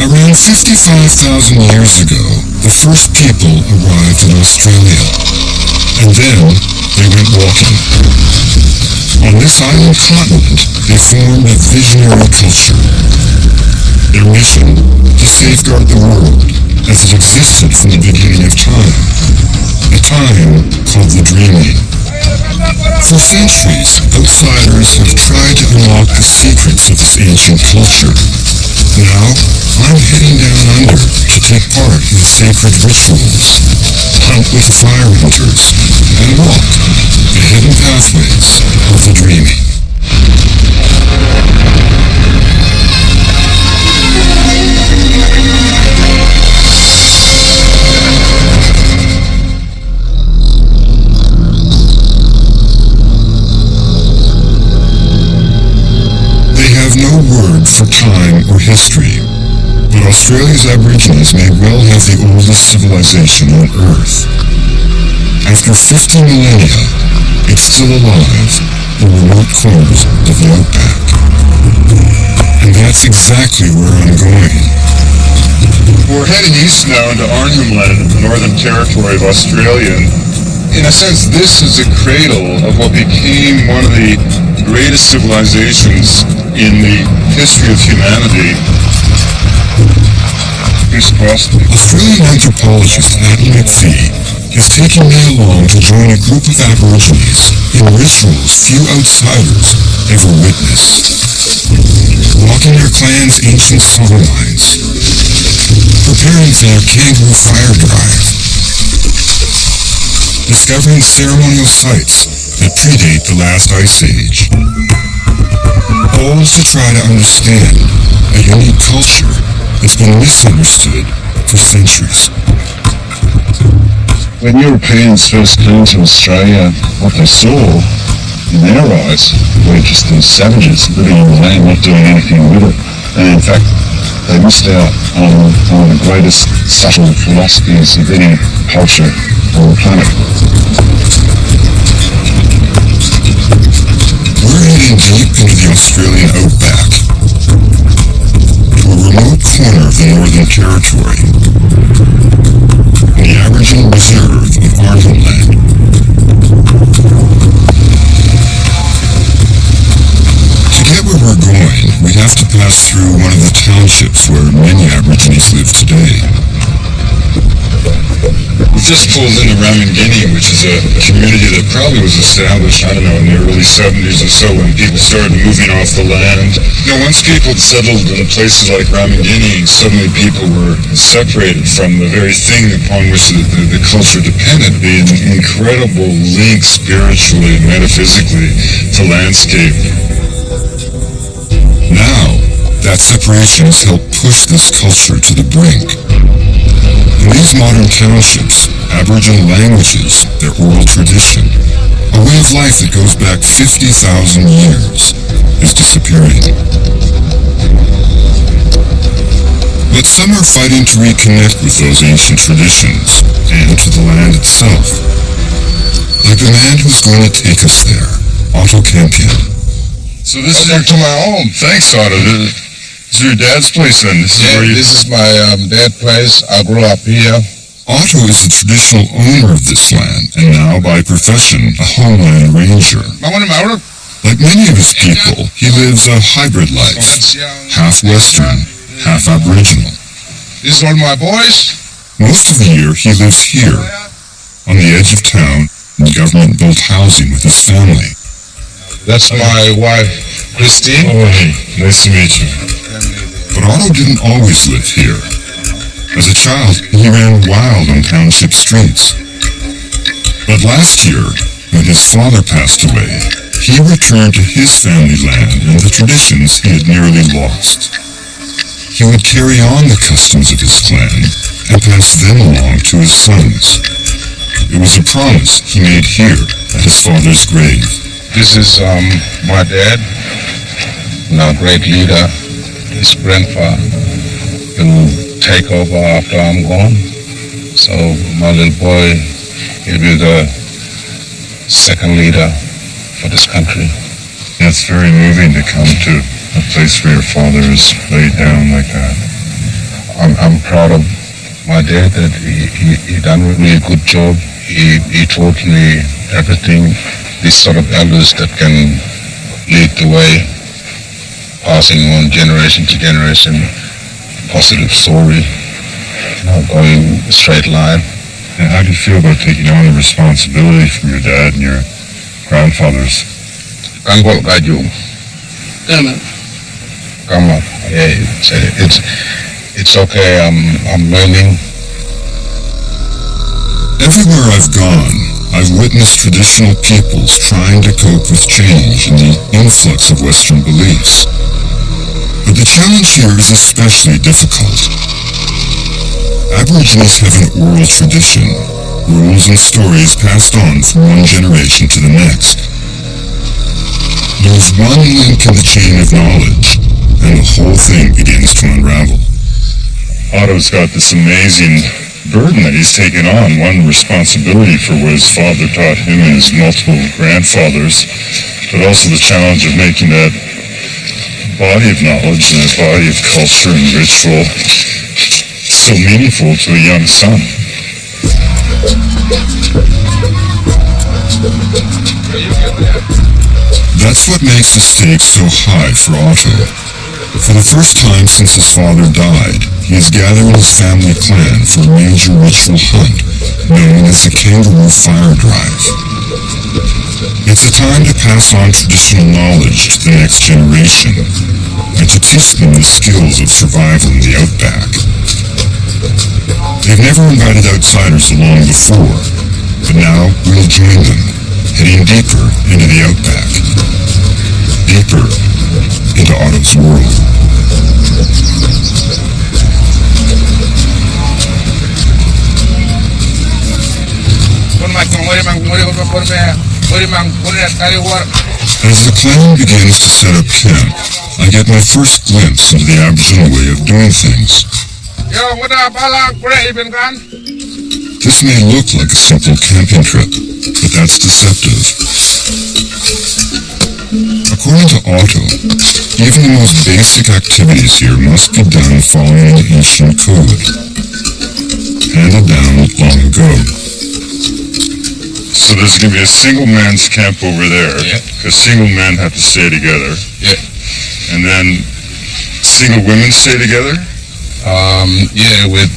Around 55,000 years ago, the first people arrived in Australia, and then they went walking. On this island continent, they formed a visionary culture. Their mission, to safeguard the world as it existed from the beginning of time, a time called the Dreaming. For centuries, outsiders have tried to unlock the secrets of this ancient culture. Now, I'm heading down under to take part in sacred rituals, hunt with fire hunters, and walk the hidden pathways of the Dreaming. They have no word for time or history, but Australia's Aborigines may well have the oldest civilization on Earth. After 50 millennia, it's still alive in remote corners of the outback. And that's exactly where I'm going. We're heading east now into Arnhem Land in the Northern Territory of Australia. In a sense, this is a cradle of what became one of the greatest civilizations in the history of humanity. Australian anthropologist Adam McPhee is taking me along to join a group of Aborigines in rituals few outsiders ever witnessed. Walking their clan's ancient song lines, preparing for their kangaroo fire drive, discovering ceremonial sites that predate the last ice age, all to try to understand a unique culture that's been misunderstood for centuries. When Europeans first came to Australia, what they saw in their eyes were just these savages living in the land, not doing anything with it. And in fact, they missed out on one of the greatest subtle philosophies of any culture on the planet. We're heading deep into the Australian outback, to a remote corner of the Northern Territory, in the Aboriginal Reserve of Arnhem Land. To get where we're going, we have to pass through one of the townships where many Aborigines live today. We just pulled into Ramangini, which is a community that probably was established, I don't know, in the early 70s or so when people started moving off the land. You know, once people settled in places like Ramangini, suddenly people were separated from the very thing upon which the culture depended, the incredible link spiritually and metaphysically to landscape. Now, that separation has helped push this culture to the brink. In these modern townships, Aboriginal languages, their oral tradition, a way of life that goes back 50,000 years, is disappearing. But some are fighting to reconnect with those ancient traditions and to the land itself. Like the man who's going to take us there, Otto Campion. So this is to my home. Thanks, Otto. This is your dad's place then? This is my dad's place. I grew up here. Otto is the traditional owner of this land, and now by profession, a homeland ranger. Like many of his people, he lives a hybrid life, half Western, half Aboriginal. This is one of my boys. Most of the year, he lives here, on the edge of town, in government-built housing with his family. That's my wife, Christine. Oh, hey, nice to meet you. But Otto didn't always live here. As a child, he ran wild on township streets. But last year, when his father passed away, he returned to his family land and the traditions he had nearly lost. He would carry on the customs of his clan and pass them along to his sons. It was a promise he made here at his father's grave. This is my dad, now great leader, his grandfather, will take over after I'm gone. So my little boy, he'll be the second leader for this country. It's very moving to come to a place where your father is laid down like that. I'm proud of my dad that he done a really good job. He taught me everything. These sort of elders that can lead the way, passing on generation to generation, positive story, going a straight line. And how do you feel about taking on the responsibility from your dad and your grandfathers? Kangol kaju. Come on. Yeah, it's okay. I'm learning. Everywhere I've gone, I've witnessed traditional peoples trying to cope with change and the influx of Western beliefs. But the challenge here is especially difficult. Aborigines have an oral tradition, rules and stories passed on from one generation to the next. There's one link in the chain of knowledge, and the whole thing begins to unravel. Otto's got this amazing burden that he's taken on, one responsibility for what his father taught him and his multiple grandfathers, but also the challenge of making that body of knowledge and that body of culture and ritual so meaningful to a young son. That's what makes the stakes so high for Otto. For the first time since his father died, he is gathering his family clan for a major ritual hunt known as the Kangaroo Fire Drive. It's a time to pass on traditional knowledge to the next generation and to teach them the skills of survival in the outback. They've never invited outsiders along before, but now we'll join them, heading deeper into the outback, deeper into Otto's world. As the clan begins to set up camp, I get my first glimpse into the Aboriginal way of doing things. This may look like a simple camping trip, but that's deceptive. According to Otto, even the most basic activities here must be done following an ancient code, handed down long ago. So there's going to be a single man's camp over there, because single men have to stay together. Yeah. And then single women stay together? With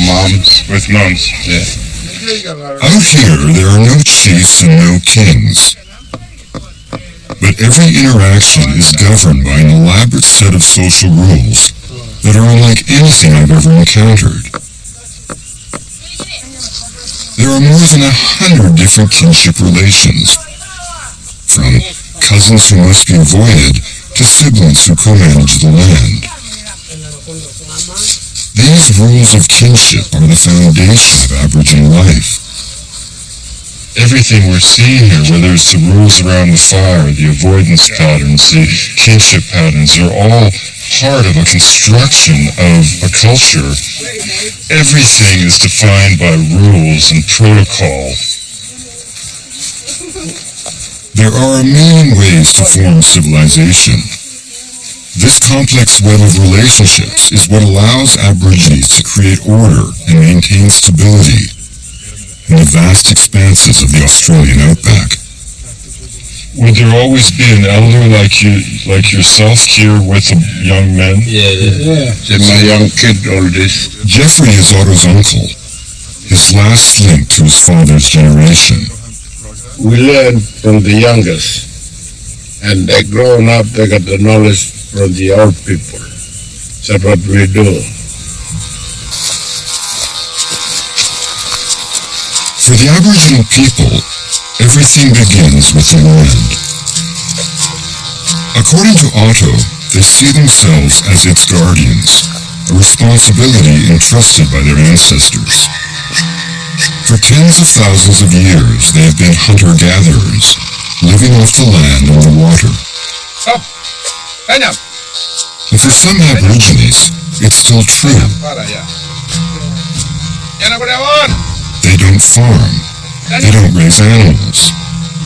moms. With moms. Yeah. Out here, there are no chiefs and no kings. But every interaction is governed by an elaborate set of social rules that are unlike anything I've ever encountered. There are more than 100 different kinship relations, from cousins who must be avoided to siblings who co-manage the land. These rules of kinship are the foundation of Aboriginal life. Everything we're seeing here, whether it's the rules around the fire, the avoidance patterns, the kinship patterns, are all part of a construction of a culture. Everything is defined by rules and protocol. There are a million ways to form civilization. This complex web of relationships is what allows Aborigines to create order and maintain stability in the vast expanses of the Australian outback. Would there always be an elder like yourself here with the young men? Yeah. My young kid, all this. Jeffrey is Otto's uncle, his last link to his father's generation. We learn from the youngest, and they grown up, they got the knowledge from the old people. That's what we do. For the Aboriginal people, everything begins with the land. According to Otto, they see themselves as its guardians, a responsibility entrusted by their ancestors. For tens of thousands of years, they have been hunter-gatherers, living off the land and the water. And for some Aborigines, it's still true. They don't farm. They don't raise animals.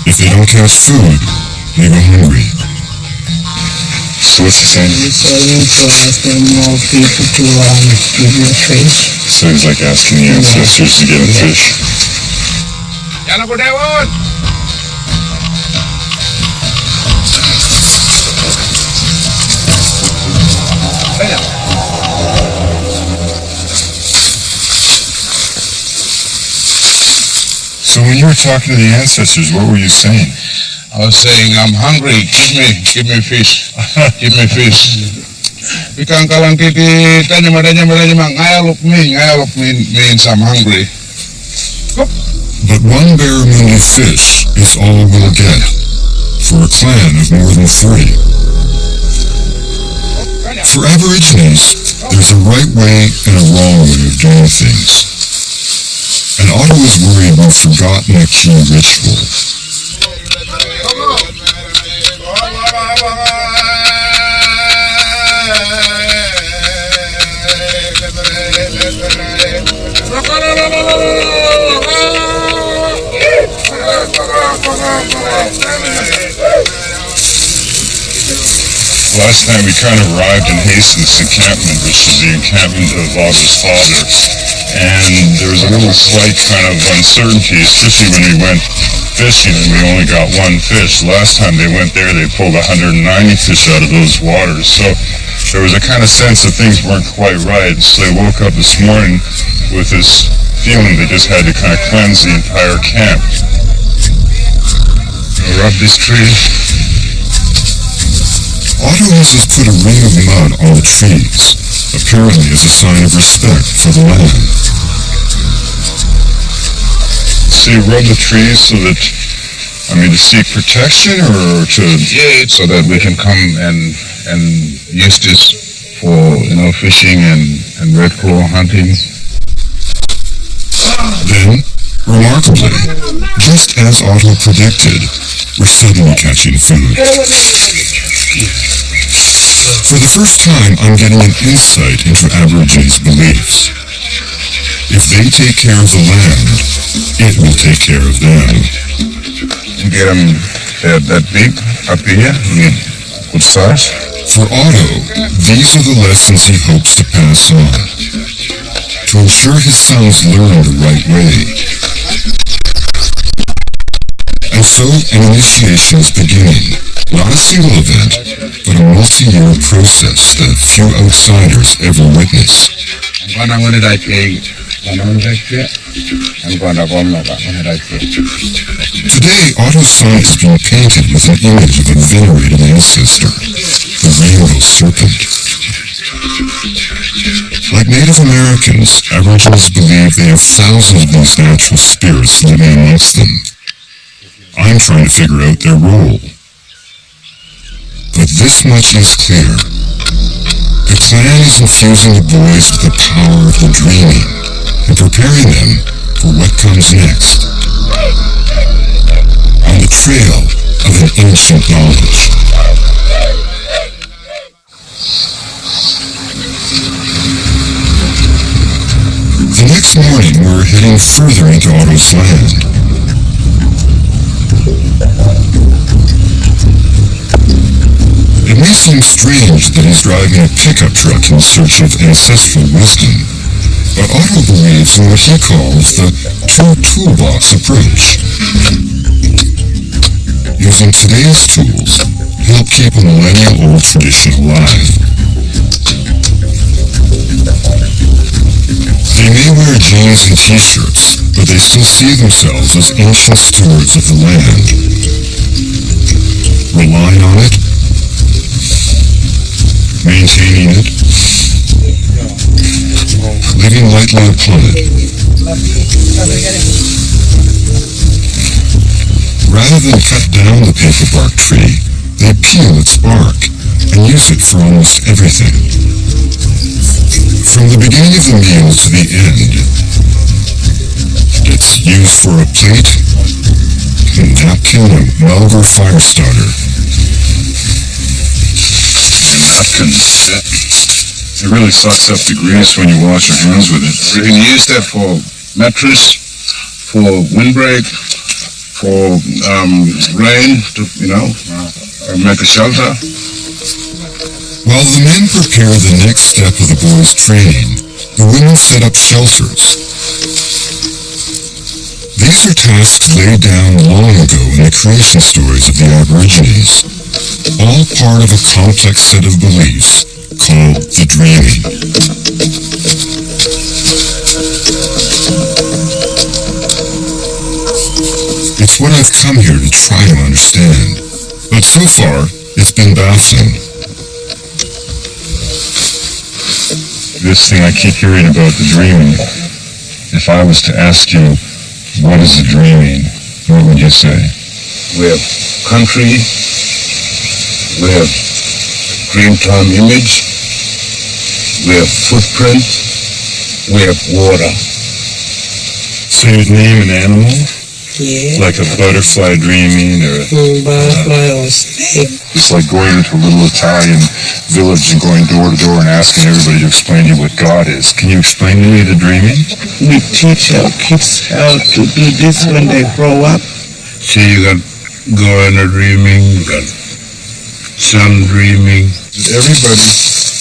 If they don't catch food, they go hungry. So what's he saying? He's saying to ask them more people to give you fish. So he's like asking the ancestors to get him fish. So when you were talking to the ancestors, what were you saying? I was saying, I'm hungry. Give me fish. Give me fish. Ikan kalang titi, tanya ngayalok means I'm hungry. But one barramundi fish is all we'll get for a clan of more than 30. For Aborigines, there's a right way and a wrong way of doing things. And Otto is worried we've forgotten a key ritual. Last night we kind of arrived in Hastings encampment, which is the encampment of Otto's father. And there was a little slight kind of uncertainty, especially when we went fishing and we only got one fish. Last time they went there, they pulled 190 fish out of those waters. So there was a kind of sense that things weren't quite right. So they woke up this morning with this feeling they just had to kind of cleanse the entire camp. Rub this tree. Otto has us put a ring of mud on the trees, apparently as a sign of respect for the land. So you rub the trees so that, to seek protection or to... Yeah, so that we can come and use this for, fishing and red claw hunting. Then, remarkably, just as Otto predicted, we're suddenly catching food. For the first time, I'm getting an insight into Aborigines' beliefs. If they take care of the land, it will take care of them. Get them that big up here, good size. For Otto, these are the lessons he hopes to pass on, to ensure his sons learn the right way. And so an initiation is beginning. Not a single event, but a multi-year process that few outsiders ever witness. Today, Otto's son is being painted with an image of a venerated ancestor, the rainbow serpent. Like Native Americans, Aborigines believe they have thousands of these natural spirits living amongst them. I'm trying to figure out their role. But this much is clear. The clan is infusing the boys with the power of the dreaming and preparing them for what comes next. On the trail of an ancient knowledge. The next morning, we're heading further into Otto's land. It may seem strange that he's driving a pickup truck in search of ancestral wisdom, but Otto believes in what he calls the two-toolbox approach. Using today's tools to help keep a millennial-old tradition alive. They may wear jeans and t-shirts, but they still see themselves as ancient stewards of the land. Relying on it, maintaining it, living lightly upon it. Rather than cut down the paper bark tree, they peel its bark and use it for almost everything. From the beginning of the meal to the end, it's used for a plate, a napkin, a mug, or fire starter. Napkins. It really sucks up the grease when you wash your hands with it. You can use that for mattress, for windbreak, for rain, to make a shelter. While the men prepare the next step of the boys' training, the women set up shelters. These are tasks laid down long ago in the creation stories of the Aborigines, all part of a complex set of beliefs called the dreaming. It's what I've come here to try to understand, but so far, it's been baffling. This thing I keep hearing about, the dreaming, if I was to ask you, what is a dreaming, what would you say? We have country, we have dreamtime image, we have footprint, we have water. So you'd name an animal? Yeah. Like a butterfly dreaming or Butterfly or snake. it's like going into a little Italian village and going door to door and asking everybody to explain to you what God is. Can you explain to me the dreaming? We teach our kids how to do this when they grow up. See, you got Goanna dreaming, you got sun dreaming. Everybody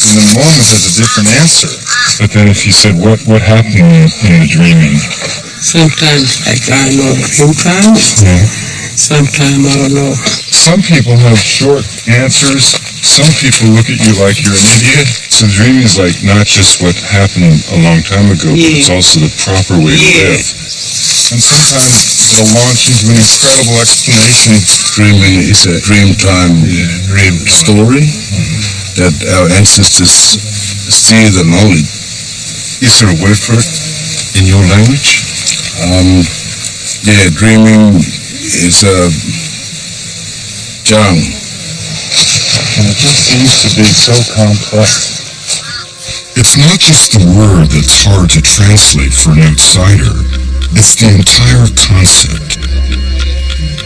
in the moment has a different answer. But then if you said, what happened in the dreaming? Sometimes like I know dream time. Yeah. Sometimes I don't know. Some people have short answers. Some people look at you like you're an idiot. So dreaming is like not just what happened a long time ago, but it's also the proper way to live. And sometimes they'll launch into an incredible explanation. Dreaming is a dreamtime dream story that our ancestors see the knowledge. Is there a word for it in your language? Dreaming is a jang. And it just seems to be so complex. It's not just the word that's hard to translate for an outsider, it's the entire concept.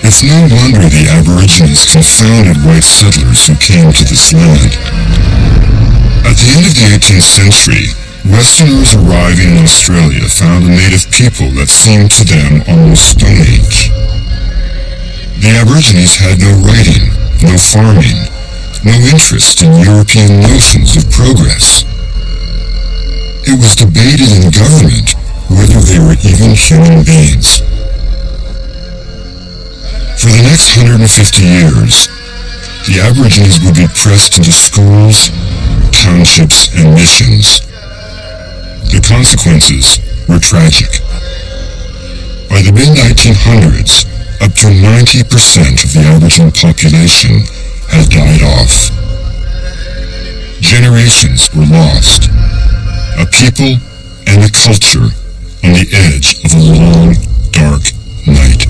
It's no wonder the Aborigines confounded white settlers who came to this land. At the end of the 18th century, Westerners arriving in Australia found a native people that seemed to them almost Stone Age. The Aborigines had no writing, no farming, no interest in European notions of progress. It was debated in government whether they were even human beings. For the next 150 years, the Aborigines would be pressed into schools, townships, and missions. The consequences were tragic. By the mid-1900s, up to 90% of the Aboriginal population had died off. Generations were lost. A people and a culture on the edge of a long, dark night.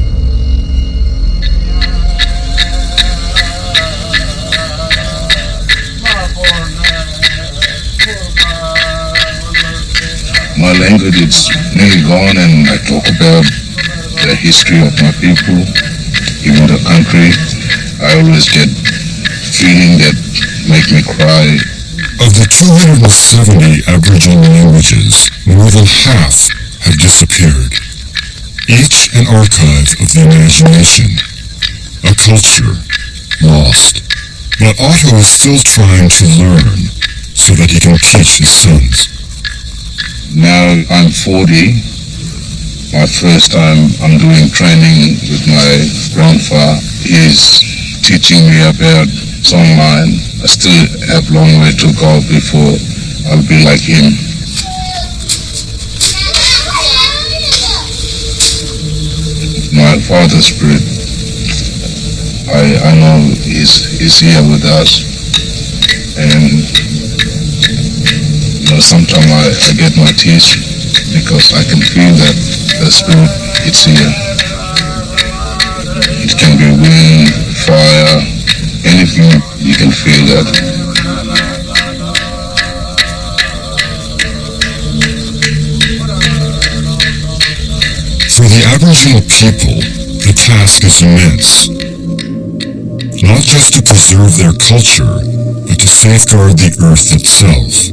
My language is nearly gone, and I talk about the history of my people, even the country. I always get feeling that make me cry. Of the 270 Aboriginal languages, more than half have disappeared. Each an archive of the imagination, a culture lost. But Otto is still trying to learn so that he can teach his sons. Now I'm 40. My first time I'm doing training with my grandfather. He's teaching me about songline. I still have a long way to go before I'll be like him. My father's spirit, I know he's here with us, and sometimes I get my tears because I can feel that the spirit, it's here. It can be wind, fire, anything, you can feel that. For the Aboriginal people, the task is immense. Not just to preserve their culture, but to safeguard the earth itself.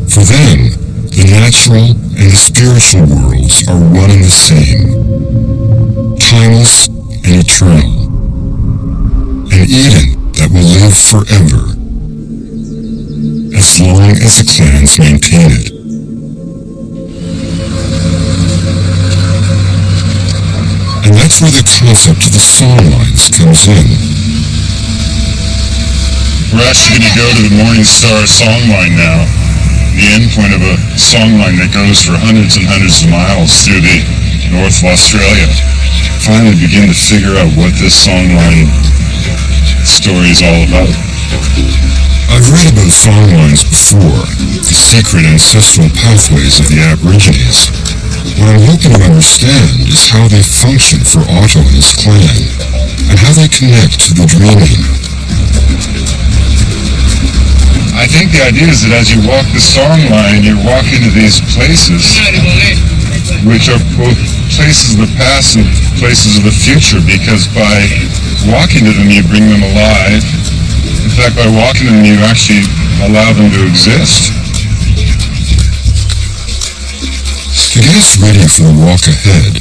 For them, the natural and the spiritual worlds are one and the same, timeless and eternal, an Eden that will live forever. as long as the clans maintain it. And that's where the concept of the songlines comes in. We're actually going to go to the Morning Star songline now, the endpoint of a songline that goes for hundreds and hundreds of miles through the north of Australia. Finally begin to figure out what this songline story is all about. I've read about songlines before, the secret ancestral pathways of the Aborigines. What I'm hoping to understand is how they function for Otto and his clan, and how they connect to the dreaming. I think the idea is that as you walk the songline, you're walking to these places, which are both places of the past and places of the future, because by walking to them, you bring them alive. In fact, by walking to them, you actually allow them to exist. To get us ready for the walk ahead,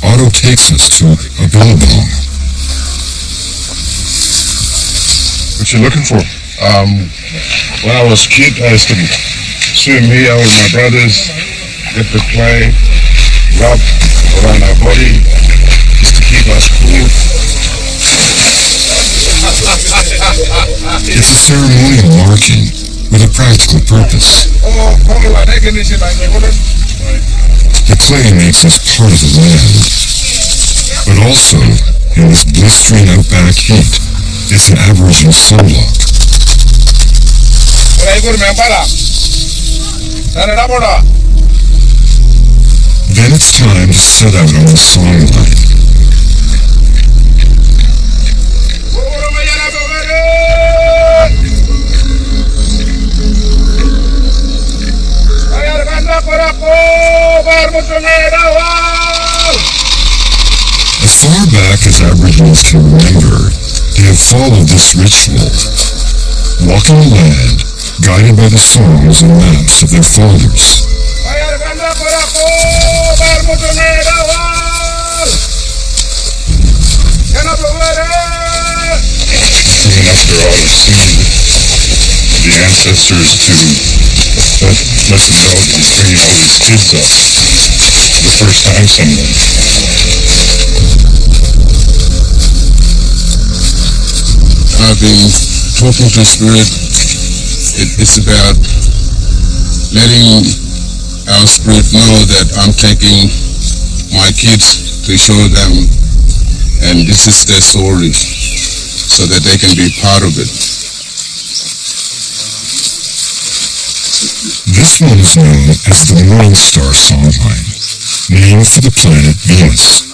Otto takes us to a billabong. What you looking for? When I was a kid, I used to swim here with my brothers, get to play, wrap around our body, just to keep us cool. It's a ceremonial marking with a practical purpose. The clay makes us part of the land, but also, in this blistering outback heat, it's an Aboriginal sunblock. Then it's time to set out on the songline. As far back as Aborigines can remember, they have followed this ritual, walking the land, guided by the songs and maps of their fathers. Soon after all is seen, the ancestors to let them know that he's bringing all these kids up for the first time somewhere. I've been talking to Spirit. It's about letting our Spirit know that I'm taking my kids to show them, and this is their story, so that they can be part of it. This one is known as the Morning Star songline, named for the planet Venus.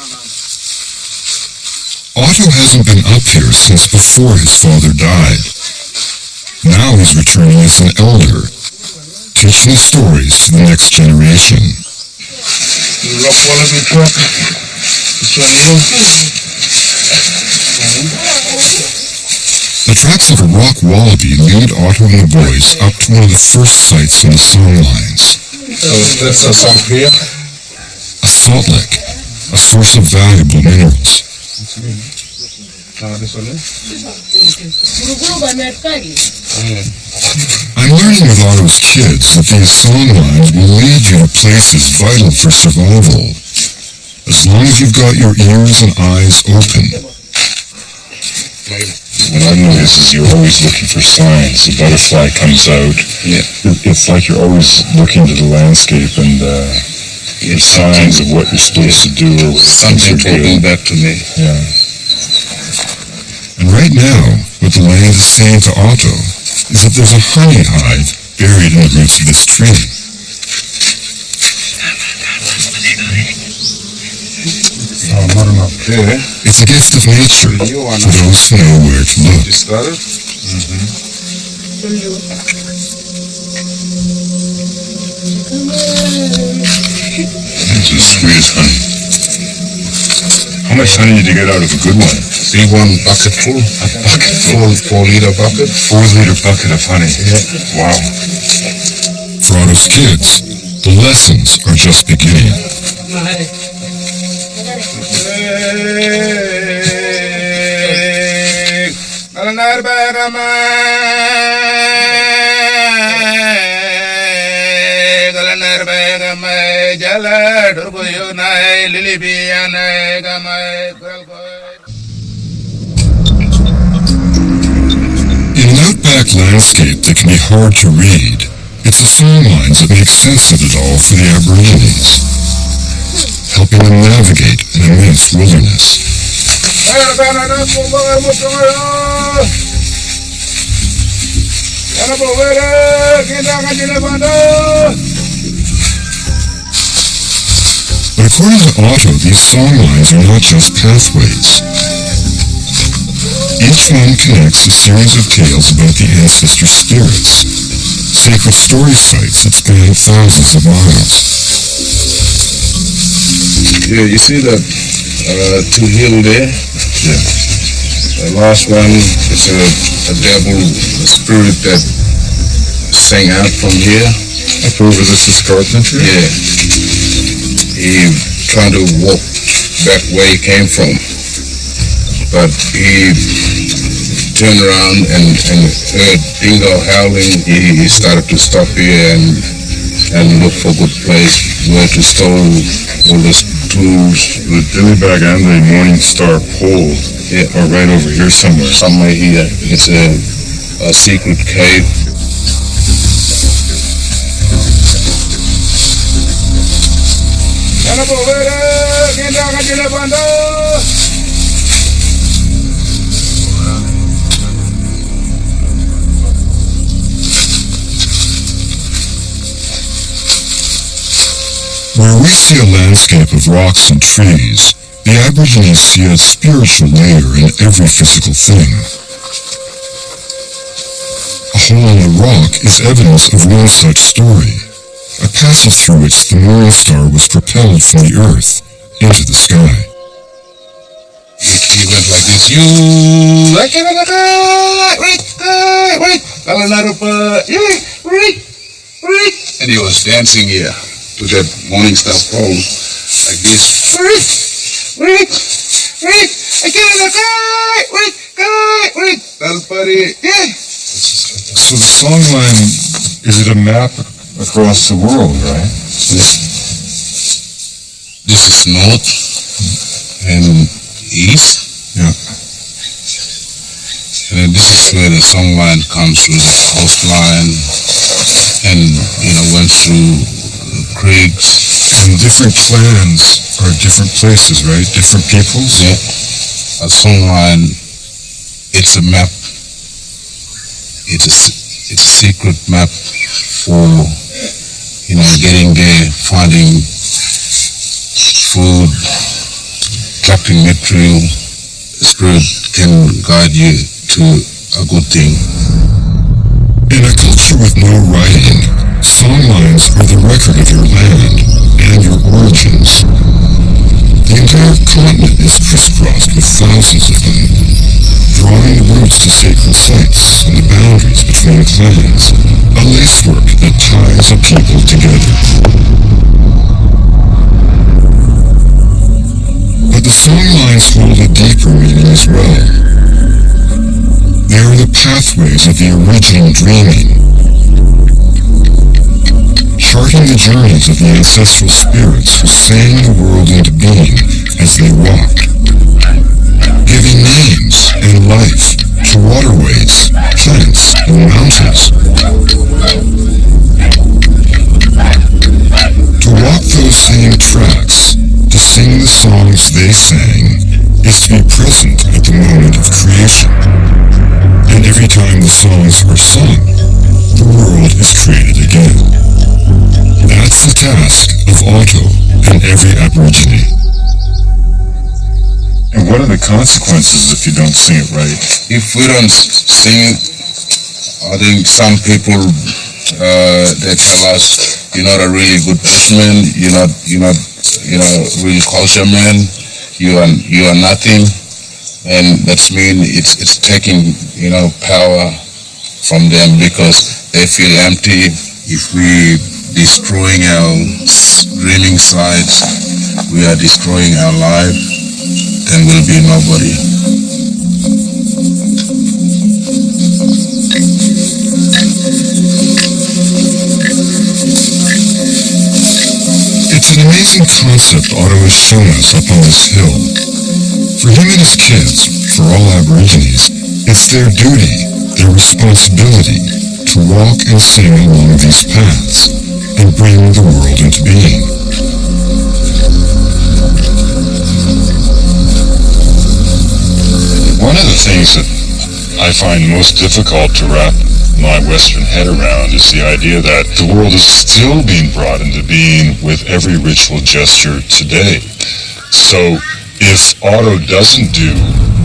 Otto hasn't been up here since before his father died. Now he's returning as an elder, teaching the stories to the next generation. The tracks of a rock wallaby lead Otto and the boys up to one of the first sites in the songlines. So that's a song here? A salt lick, a source of valuable minerals. I'm learning with Otto's kids that these songlines will lead you to places vital for survival, as long as you've got your ears and eyes open. What I've noticed is you're always looking for signs. A butterfly comes out. Yeah. It's like you're always looking to the landscape and there's signs of what you're supposed to do or what Something talking back to me. Yeah. And right now, what the land is saying to Otto is that there's a honey hive buried in the roots of this tree. It's a gift of nature to those who know where to look. You started? It's the sweetest honey. How much honey did you get out of a good one? See, one bucket full. A bucket full. 4-liter bucket. 4-liter bucket of honey. Yeah. Wow. For Otto's kids, the lessons are just beginning. gamay jala durguyo nay lilibiyanay gamay kuralkoy. In an outback landscape that can be hard to read, it's the song lines that make sense of it all for the Aborigines, helping them navigate an immense wilderness. But according to Otto, these song lines are not just pathways. Each one connects a series of tales about the ancestor spirits, sacred story sites that span thousands of miles. Yeah, you see that two hill there? Yeah. The last one is a devil, a spirit that sang out from here. Up over this escarpment here? Yeah. He trying to walk back where he came from. But he turned around and heard dingo howling. He started to stop here and look for a good place where to store all the tools. The Dillibag and the Morning Star pole are right over here somewhere. Somewhere here. It's a secret cave. Where we see a landscape of rocks and trees, the Aborigines see a spiritual layer in every physical thing. A hole in the rock is evidence of one such story, a passage through which the Morning Star was propelled from the earth into the sky. He went like this. And he was dancing here to that Morning Star pole like this. That's funny. Yeah. So the song line, is it a map across the world, right? This is north and east. Yeah. And then this is where the song line comes through the coastline and, went through creeks. And different clans are different places, right? Different peoples? Yeah. A song line, it's a map. It's a secret map for, getting there, finding food, collecting material. The spirit can guide you to a good thing. In a culture with no writing, song lines are the record of your land and your origins. The entire continent is crisscrossed with thousands of them, drawing the routes to sacred sites and the boundaries between clans, a lacework that ties a people together. But the song lines hold a deeper meaning as well. They are the pathways of the original dreaming, charting the journeys of the ancestral spirits who sang the world into being as they walked, giving names and life to waterways, plants, and mountains. To walk those same tracks, to sing the songs they sang, is to be present at the moment of creation. And every time the songs are sung, the world is created again. That's the task of Otto and every Aborigine. And what are the consequences if you don't sing it right? If we don't sing it, I think some people, they tell us, you're not a really good bushman, you're not really culture man, you are nothing. And that's mean it's taking, power from them because they feel empty. If we destroying our dreaming sites, we are destroying our life, then we'll be nobody. It's an amazing concept Otto has shown us up on this hill. For him and his kids, for all Aborigines, it's their duty, their responsibility, to walk and sing along these paths and bring the world into being. One of the things that I find most difficult to wrap my Western head around is the idea that the world is still being brought into being with every ritual gesture today. So if Otto doesn't do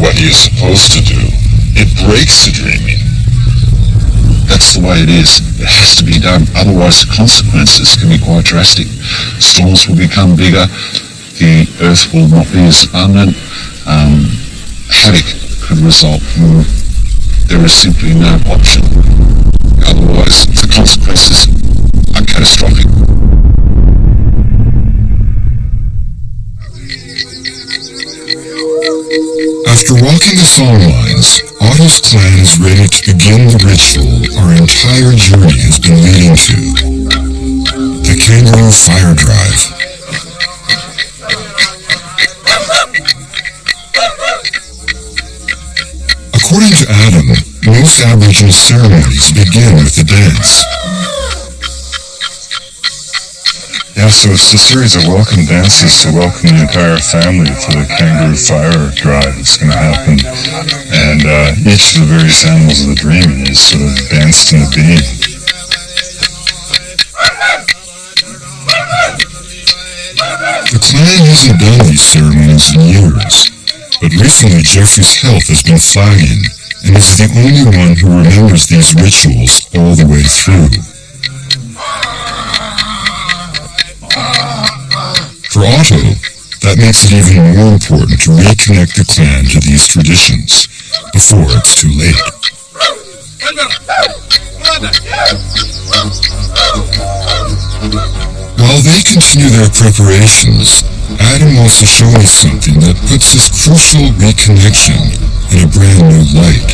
what he is supposed to do, it breaks the dreaming. That's the way it is. It has to be done. Otherwise, the consequences can be quite drastic. Storms will become bigger. The earth will not be as abundant. Havoc could result. There is simply no option. Otherwise, the consequences are catastrophic. After walking the song lines, Otto's clan is ready to begin the ritual our entire journey has been leading to. The Kangaroo Fire Drive. According to Adam, most Aboriginal ceremonies begin with a dance. Yeah, so it's a series of welcome dances to welcome the entire family to the Kangaroo Fire Drive that's going to happen. And each of the various animals of the dreaming is sort of danced into being. The clan hasn't done these ceremonies in years, but recently Jeffrey's health has been flagging, and he's the only one who remembers these rituals all the way through. For Otto, that makes it even more important to reconnect the clan to these traditions before it's too late. While they continue their preparations, Adam wants to show me something that puts this crucial reconnection in a brand new light.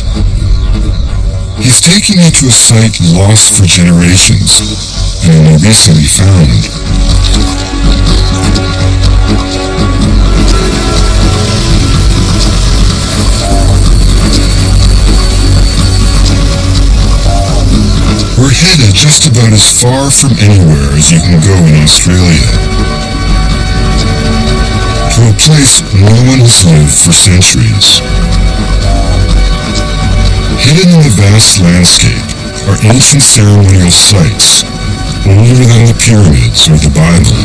He's taking me to a site lost for generations and only recently found. We're headed just about as far from anywhere as you can go in Australia, to a place no one has lived for centuries. Hidden in the vast landscape are ancient ceremonial sites, older than the pyramids or the Bible.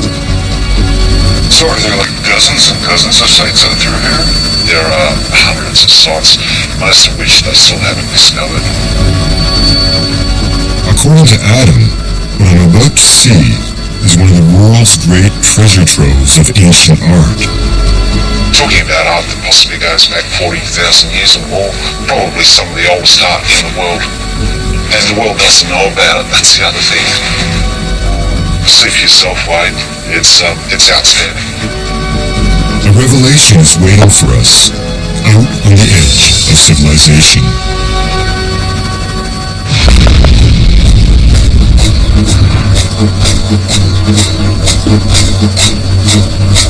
So are there like dozens and dozens of sites out through here? There are hundreds of sites, most of which they still haven't discovered. According to Adam, what I'm about to see is one of the world's great treasure troves of ancient art. Talking about art that possibly goes back 40,000 years or more, probably some of the oldest art in the world. And the world doesn't know about it, that's the other thing. See for yourself, Wade, it's outstanding. A revelation is waiting for us, out on the edge of civilization.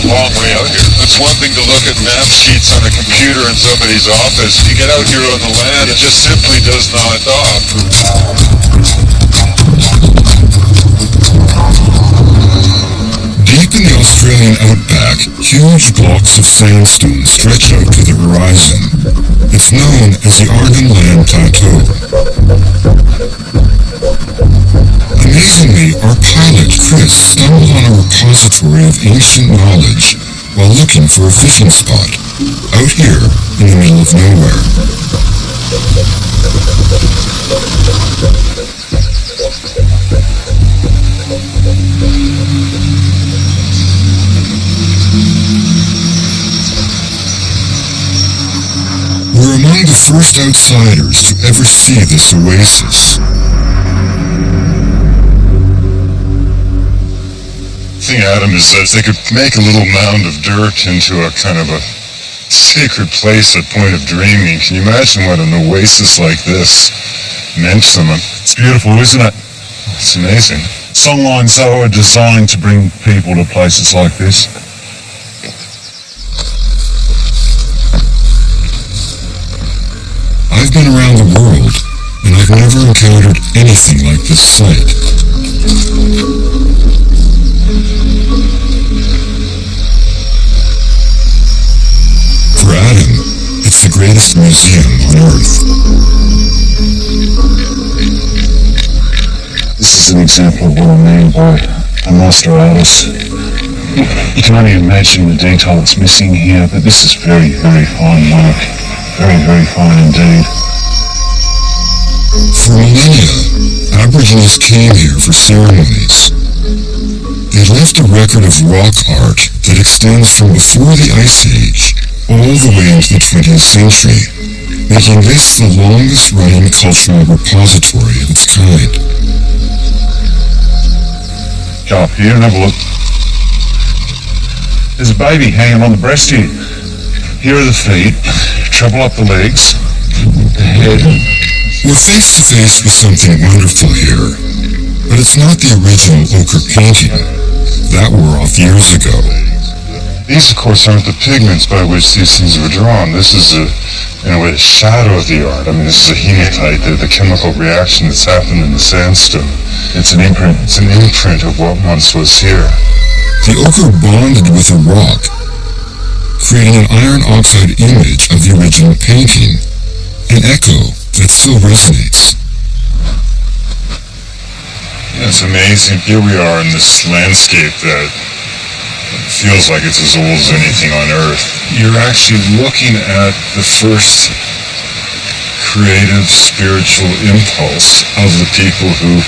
Long way out here. It's one thing to look at map sheets on a computer in somebody's office. You get out here on the land, it just simply does not stop. Deep in the Australian outback, huge blocks of sandstone stretch out to the horizon. It's known as the Arnhem Land Plateau. Amazingly, our pilot, Chris, stumbled on a repository of ancient knowledge while looking for a fishing spot, out here in the middle of nowhere. We're among the first outsiders to ever see this oasis. The thing, Adam, is that if they could make a little mound of dirt into a kind of a sacred place at Point of Dreaming, can you imagine what an oasis like this meant to them? It's beautiful, isn't it? It's amazing. songlines that were designed to bring people to places like this. I've been around the world, and I've never encountered anything like this site. For Adam, it's the greatest museum on Earth. This is an example of what I mean by a master artist. You can only imagine the detail that's missing here, but this is very, very fine work. Very, very fine indeed. For millennia, Aborigines came here for ceremonies. They left a record of rock art that extends from before the Ice Age all the way into the 20th century, making this the longest-running cultural repository of its kind. Go up here and have a look. There's a baby hanging on the breast here. Here are the feet. Treble up the legs. The head. We're face to face with something wonderful here, but it's not the original ochre painting. That wore off years ago. These, of course, aren't the pigments by which these things were drawn. This is, in a way, the shadow of the art. I mean, this is a hematite, the chemical reaction that's happened in the sandstone. It's an imprint. It's an imprint of what once was here. The ochre bonded with a rock, creating an iron oxide image of the original painting, an echo that still resonates. Yeah, it's amazing. Here we are in this landscape that feels like it's as old as anything on Earth. You're actually looking at the first creative, spiritual impulse of the people who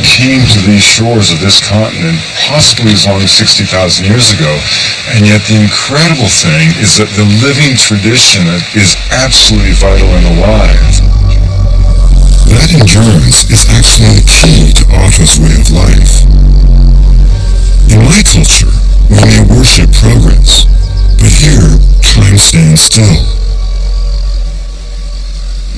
came to these shores of this continent possibly as long as 60,000 years ago. And yet the incredible thing is that the living tradition is absolutely vital and alive. That endurance is actually the key to Otto's way of life. In my culture, we may worship progress, but here, time stands still.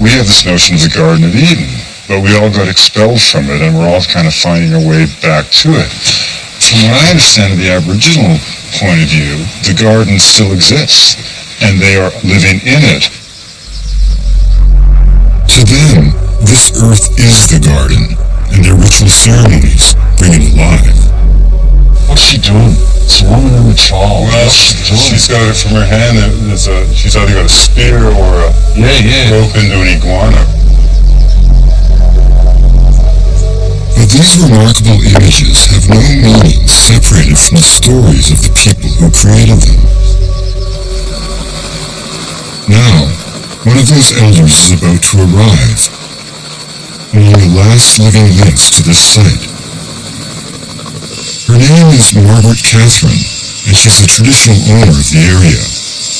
We have this notion of the Garden of Eden, but we all got expelled from it, and we're all kind of finding our way back to it. From what I understand of the Aboriginal point of view, the garden still exists, and they are living in it. To them, this earth is the garden, and their ritual ceremonies bring it alive. What's she doing? It's a woman in the trough. Well, she's got it from her hand. She's either got a spear or a rope into an iguana. But these remarkable images have no meaning separated from the stories of the people who created them. Now, one of those elders is about to arrive, among the last living links to this site. Her name is Margaret Catherine, and she's the traditional owner of the area,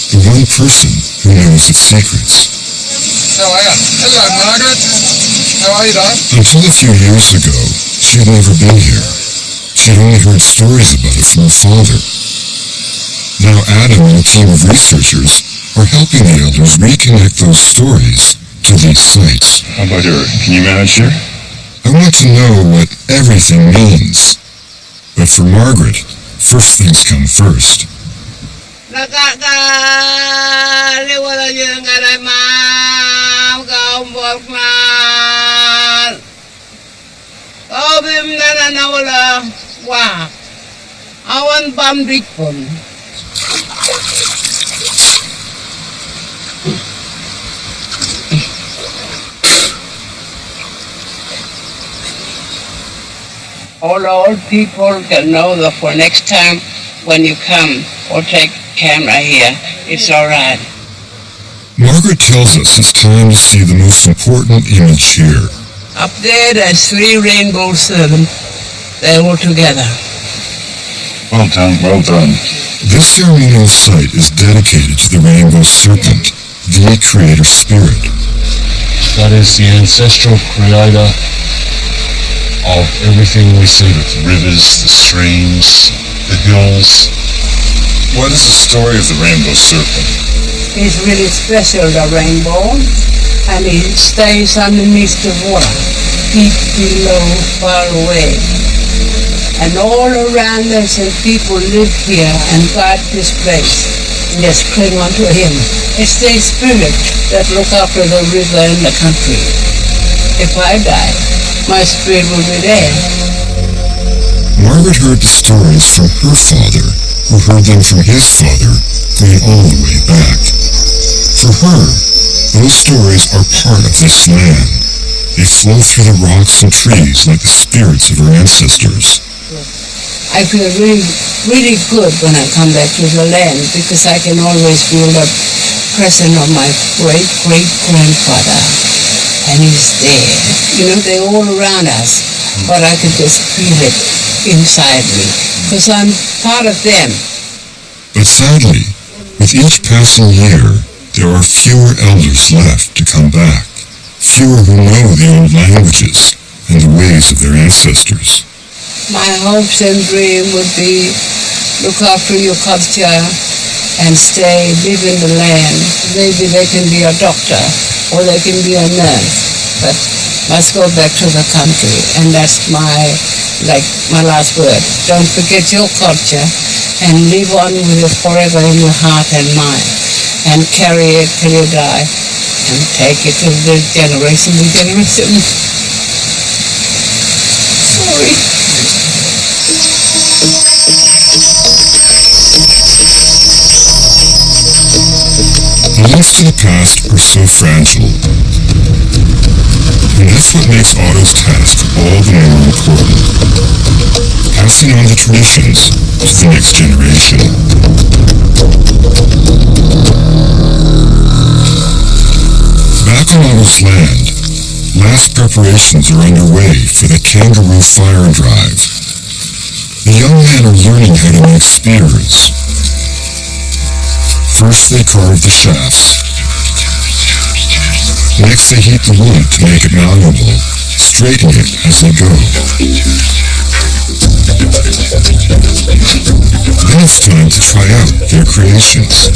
the one person who knows its secrets. How are you? Hello, Margaret. How are you, Dad? Until a few years ago, she had never been here. She had only heard stories about it from her father. Now Adam and a team of researchers are helping the elders reconnect those stories to these sites. How about her? Can you manage her? I want to know what everything means. But for Margaret, first things come first. All old people can know that for next time when you come or take camera here, it's all right. Margaret tells us it's time to see the most important image here. Up there, there's 3 rainbow serpents. They're all together. Well done, well done. This ceremonial site is dedicated to the rainbow serpent, the creator spirit. That is the ancestral creator of everything we see, the rivers, the streams, the hills. What is the story of the rainbow serpent? It's really special, the rainbow, and it stays underneath the water, deep below, far away. And all around us and people live here and guard this place. And just cling on to him. It's their spirit that look after the river and the country. If I die, my spirit will be there. Margaret heard the stories from her father, who heard them from his father, going all the way back. For her, those stories are part of this land. They flow through the rocks and trees like the spirits of her ancestors. I feel really, really good when I come back to the land because I can always feel the presence of my great-great-grandfather. And he's there. You know, they're all around us, but I can just feel it inside me because I'm part of them. But sadly, with each passing year, there are fewer elders left to come back. Fewer who know the old languages and the ways of their ancestors. My hopes and dream would be look after your culture and stay, live in the land. Maybe they can be a doctor or they can be a nurse, but must go back to the country. And that's my last word. Don't forget your culture and live on with it forever in your heart and mind and carry it till you die and take it to the generation to generation. Sorry. The links to the past are so fragile. And that's what makes Otto's task all the more important. Passing on the traditions to the next generation. Back on Otto's land, last preparations are underway for the kangaroo fire drive. The young men are learning how to make spears. First they carve the shafts. Next they heat the wood to make it malleable, straightening it as they go. Then it's time to try out their creations.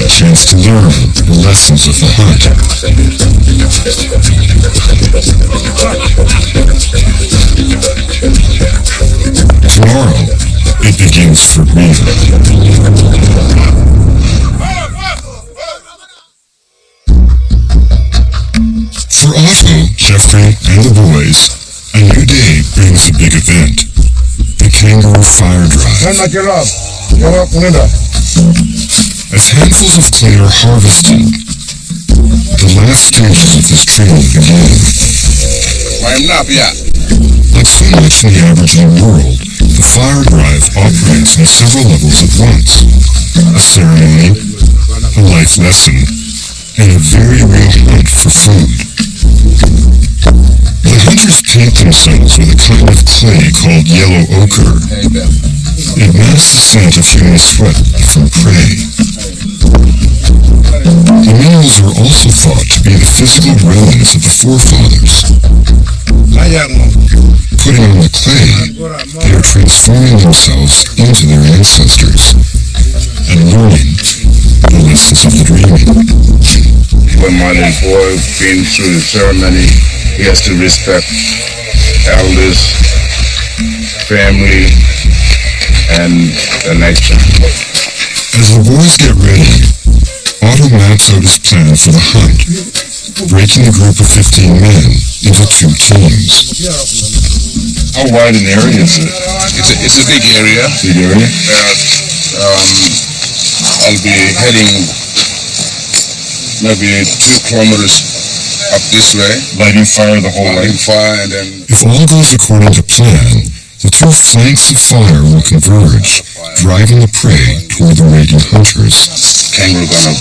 A chance to learn the lessons of the hunt. Tomorrow, it begins for Greta. For Otto, Jeffrey, and the boys, a new day brings a big event. The Kangaroo Fire Drive. As handfuls of clay are harvested, the last stages of this training begin. Like so much in the Aboriginal world, the fire drive operates on several levels at once. A ceremony, a life lesson, and a very real hunt for food. The hunters paint themselves with a kind of clay called yellow ochre. It masks the scent of human sweat from prey. The minerals are also thought to be the physical remnants of the forefathers. Putting on the clay, they are transforming themselves into their ancestors and learning the lessons of the dreaming. When my little boy been through the ceremony, he has to respect elders, family, and the nature. As the boys get ready, Otto maps out his plan for the hunt, breaking the group of 15 men into 2 teams. How wide an area is it? It's a big area. Big area? I'll be heading maybe 2 kilometers up this way. Lighting fire the whole way? Lighting fire and then... If all goes according to plan, the 2 flanks of fire will converge, driving the prey toward the waiting hunters. Kangaroo gonna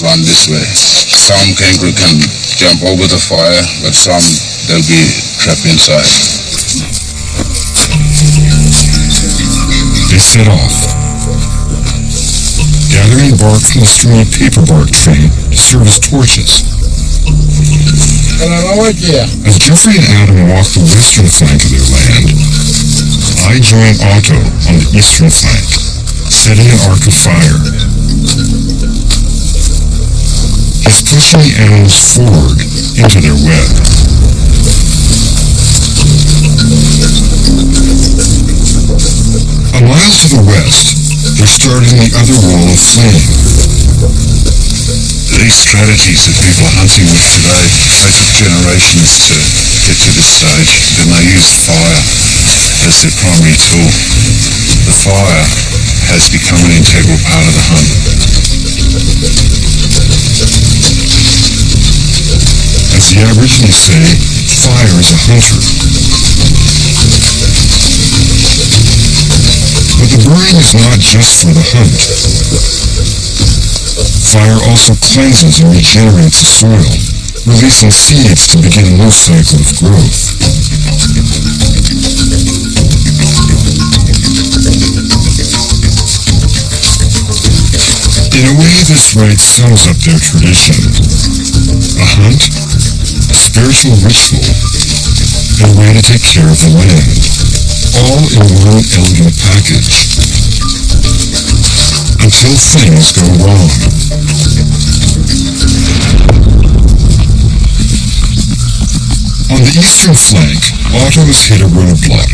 run this way. Some kangaroo can jump over the fire, but some they'll be trapped inside. They set off, gathering bark from the stringy paper bark tree to serve as torches. As Jeffrey and Adam walk the western flank of their land, I join Otto on the eastern flank, setting an arc of fire. He's pushing the animals forward into their web. mile to the west, they're starting the other wall of flame. These strategies that people are hunting with today, they took generations to get to this stage. Then they used fire as their primary tool. The fire has become an integral part of the hunt. As the Aborigines say, fire is a hunter. But the burning is not just for the hunt. Fire also cleanses and regenerates the soil, releasing seeds to begin a new cycle of growth. In a way, this rite sums up their tradition. A hunt, a spiritual ritual, and a way to take care of the land, all in one elegant package. Until things go wrong. On the eastern flank, Otto has hit a roadblock.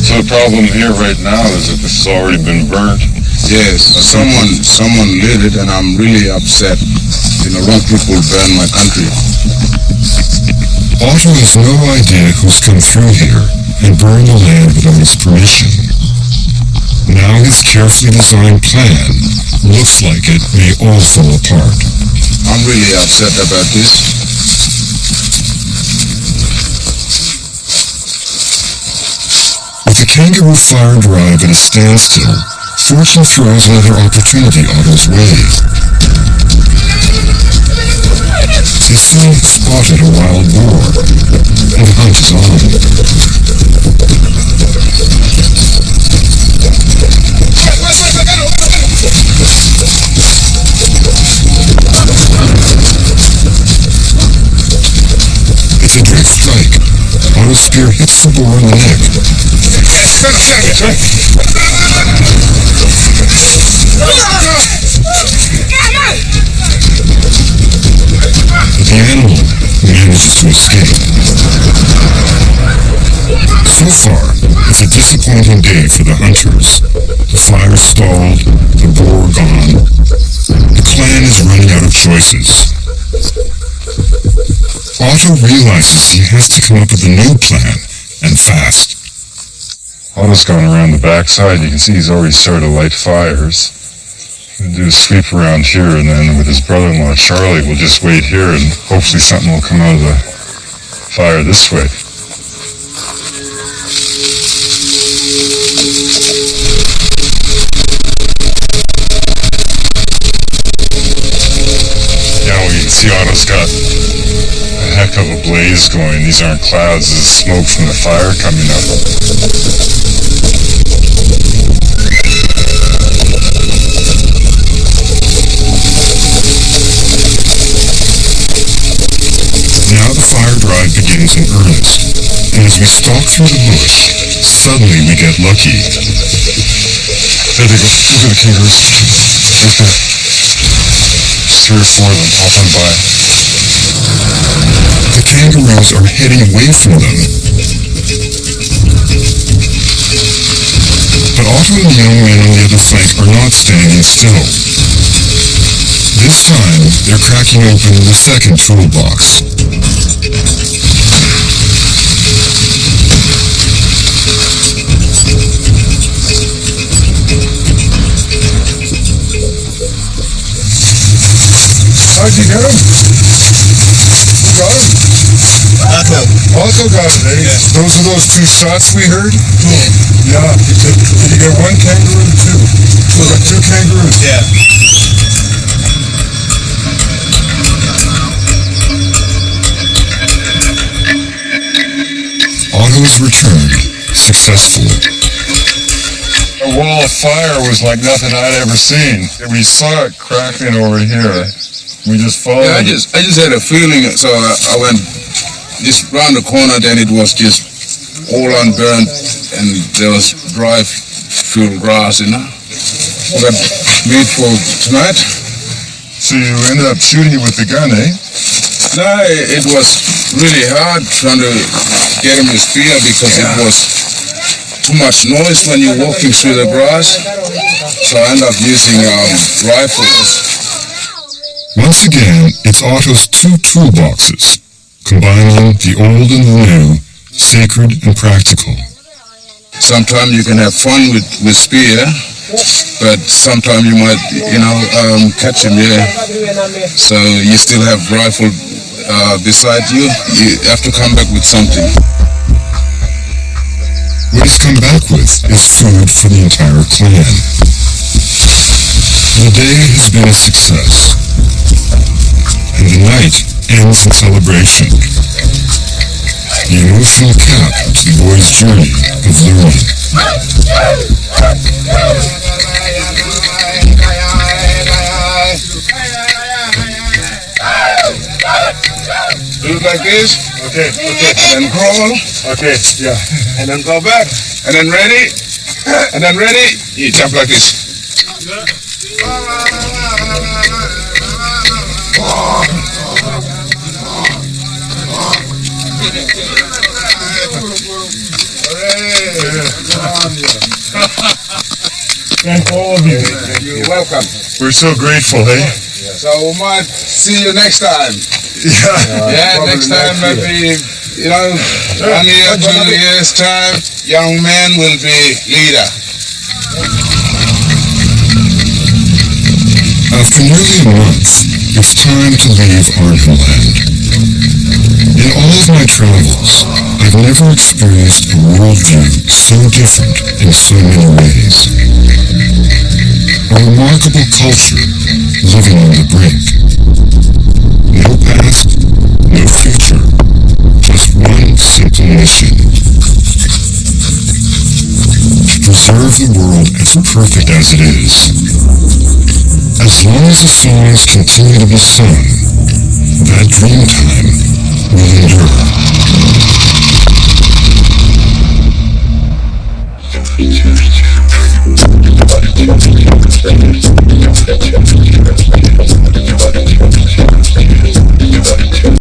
So the problem here right now is that this has already been burnt. Yes, someone lit it, and I'm really upset. Wrong people burn my country. Otto has no idea who's come through here and burned the land without his permission. Now his carefully designed plan looks like it may all fall apart. I'm really upset about this. With the Kangaroo Fire Drive at a standstill, fortune throws another opportunity Otto's way. His son spotted a wild boar, and the hunt is on. It's a direct strike. Otto's spear hits the boar in the neck. But the animal manages to escape. So far, it's a disappointing day for the hunters. The fire stalled, the boar gone. The clan is running out of choices. Otto realizes he has to come up with a new plan, and fast. Otto's gone around the backside. You can see he's already started to light fires. He'll do a sweep around here, and then with his brother-in-law Charlie, we'll just wait here, and hopefully something will come out of the fire this way. Yeah, well, you can see Otto's got a heck of a blaze going. These aren't clouds, this is smoke from the fire coming up. Now the fire drive begins in earnest, and as we stalk through the bush, suddenly we get lucky. There they go. Look at the kangaroos. Right there. Just 3 or 4 of them popping by. The kangaroos are heading away from them. But Otto and the young men on the other flank are not standing still. This time, they're cracking open the second toolbox. How'd you get him? You got him? Otto got it, eh? Yeah. Those are those 2 shots we heard? Yeah. Did you get 1 kangaroo or 2? You got 2 kangaroos? Yeah. Otto has returned, successfully. A wall of fire was like nothing I'd ever seen. We saw it cracking over here. We just followed. Yeah, I just had a feeling, so I went just round the corner, then it was just all unburned, and there was dry field grass, We got meat for tonight. So you ended up shooting it with the gun, eh? No, it was really hard trying to get him a spear because it was too much noise when you're walking through the grass. So I ended up using rifles. Once again, it's Otto's two toolboxes, combining the old and the new, sacred and practical. Sometimes you can have fun with spear, but sometimes you might, catch him, yeah. So you still have rifle beside you. You have to come back with something. What he's come back with is food for the entire clan. The day has been a success, and the night ends in celebration. The emotional cap to the boy's journey of learning. Do it like this. Okay. And then crawl. Okay, yeah. And then go back. And then ready. And then ready. You jump like this. Thank all of you. You're welcome. We're so grateful, eh? So we might see you next time. Yeah. Next time maybe, 1 year, 2 years time, young man will be leader. After nearly a month, it's time to leave Arnhem Land. In all of my travels, I've never experienced a worldview so different in so many ways. A remarkable culture living on the brink. No past, no future, just one simple mission. To preserve the world as perfect as it is. As long as the songs continue to be sung, that dream time